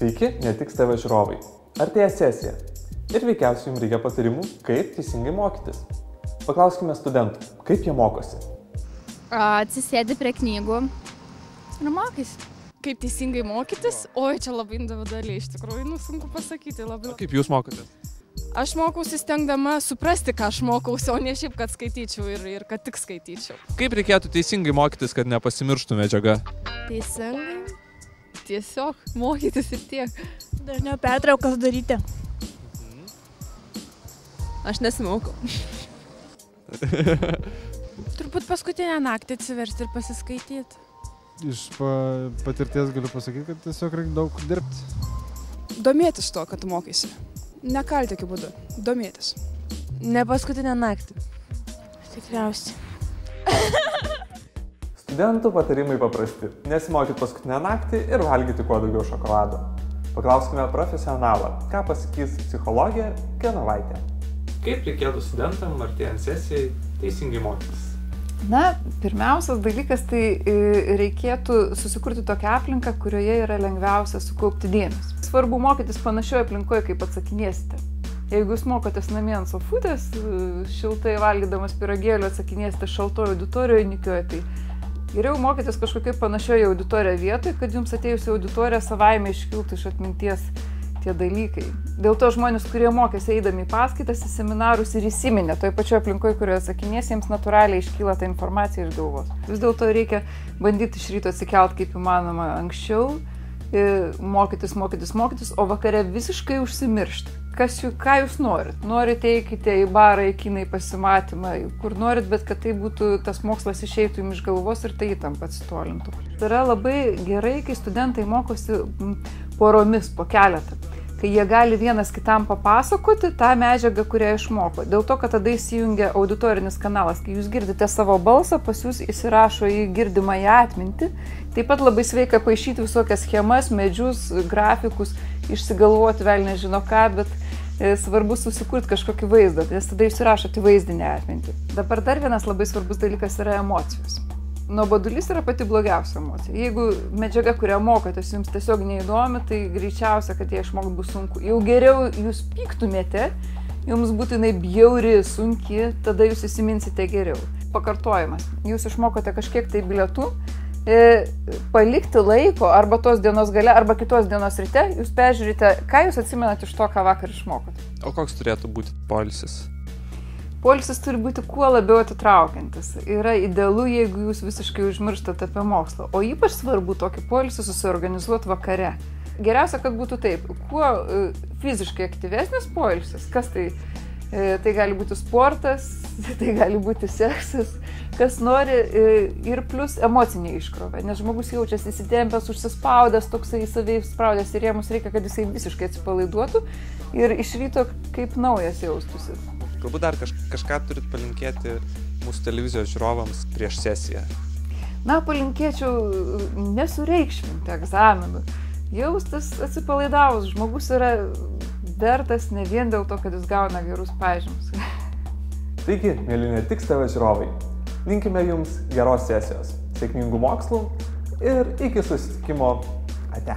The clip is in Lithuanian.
Sveiki, netiks TV žiūrovai. Artėja sesija. Ir veikiausiai jums reikia patarimų, kaip teisingai mokytis. Paklauskime studentų, kaip jie mokosi. Atsisėdi prie knygų ir mokaisi. Kaip teisingai mokytis? Oi, čia labai individualiai, iš tikrųjų, sunku pasakyti labai. Kaip jūs mokotės? Aš mokausi stengdama suprasti, ką aš mokausi, o ne šiaip, kad skaityčiau ir kad tik skaityčiau. Kaip reikėtų teisingai mokytis, kad nepasimirštų medžiaga? Teisingai? Tiesiog mokytis ir tiek. Dažniau pertraukas daryti. Aš nesimokau. Turbūt paskutinę naktį atsiversti ir pasiskaityti. Iš patirties galiu pasakyti, kad tiesiog reikia daug dirbti. Domėtis to, kad tu mokaisi. Nekalti tokiu būdu. Domėtis. Ne paskutinę naktį. Tikriausiai. Studentų patarimai paprasti. Nesimokyti paskutinę naktį ir valgyti kuo daugiau šokolado. Paklauskime profesionalą, ką pasakys psichologė Genovaitė. Kaip reikėtų studentam artėjant sesijai teisingai mokytis? Na, pirmiausias dalykas, tai reikėtų susikurti tokią aplinką, kurioje yra lengviausia sukaupti dėmesį. Svarbu mokytis panašioje aplinkoje, kaip atsakinėsite. Jeigu jūs mokotės namie ant sofutės, šiltai valgydamas pyragėlį atsakinėsite šaltoje auditorijoje, nikioje, tai geriau mokytis kažkokiai panašioje auditorijoje vietoje, kad jums atėjus į auditoriją savaime iškiltų iš atminties tie dalykai. Dėl to žmonės, kurie mokėsi eidami į paskaitas, į seminarus ir įsiminė toje pačioje aplinkoje, kurioje atsakinės, jiems natūraliai iškyla ta informacija iš galvos. Vis dėlto reikia bandyti iš ryto atsikelt kaip įmanoma anksčiau, mokytis, o vakare visiškai užsimiršti. Ką jūs norit? Norite eikite į barą, į kiną, į pasimatymą, kur norit, bet kad tai būtų, tas mokslas išeitų jums iš galvos ir tai įtampa atsitolintų. Tai yra labai gerai, kai studentai mokosi poromis, po keletą. Kai jie gali vienas kitam papasakoti tą medžiagą, kurią išmoko. Dėl to, kad tada įsijungia auditorinis kanalas. Kai jūs girdite savo balsą, pas jūs įsirašo į girdimąją atmintį. Taip pat labai sveika paišyti visokias schemas, medžius, grafikus, išsigalvoti vėl nežino ką, bet svarbu susikurti kažkokį vaizdą, nes tada jūs įrašote vaizdinę atmintį. Dabar dar vienas labai svarbus dalykas yra emocijos. Nuobodulys yra pati blogiausia emocija. Jeigu medžiaga, kurią mokotės, jums tiesiog neįdomi, tai greičiausia, kad ją išmokti bus sunku. Jau geriau jūs pyktumėte, jums būtinai bjauri, sunki, tada jūs įsiminsite geriau. Pakartojimas. Jūs išmokote kažkiek tai bilietų, palikti laiko arba tos dienos gale, arba kitos dienos ryte, jūs peržiūrite, ką jūs atsimenate iš to, ką vakar išmokote. O koks turėtų būti poilsis? Poilsis turi būti kuo labiau atitraukiantis. Yra idealu, jeigu jūs visiškai užmirštate apie mokslą. O ypač svarbu tokį poilsį susiorganizuoti vakare. Geriausia, kad būtų taip. Kuo fiziškai aktyvesnis poilsis, kas tai? Tai gali būti sportas, tai gali būti seksas, kas nori ir plus emocinė iškrovė. Nes žmogus jaučiasi įsitempęs, užsispaudęs, toksai į save įspraudęs ir jiems reikia, kad jisai visiškai atsipalaiduotų ir iš ryto kaip naujas jaustųsi. Galbūt dar kažką turit palinkėti mūsų televizijos žiūrovams prieš sesiją? Na, palinkėčiau nesureikšminti egzaminų. Jaustis atsipalaidavus. Žmogus yra vertas ne vien dėl to, kad jis gauna gerus pažymius. Taigi, mėly netiks TV žiūrovai, linkime jums geros sesijos, sėkmingų mokslų ir iki susitikimo. Ate.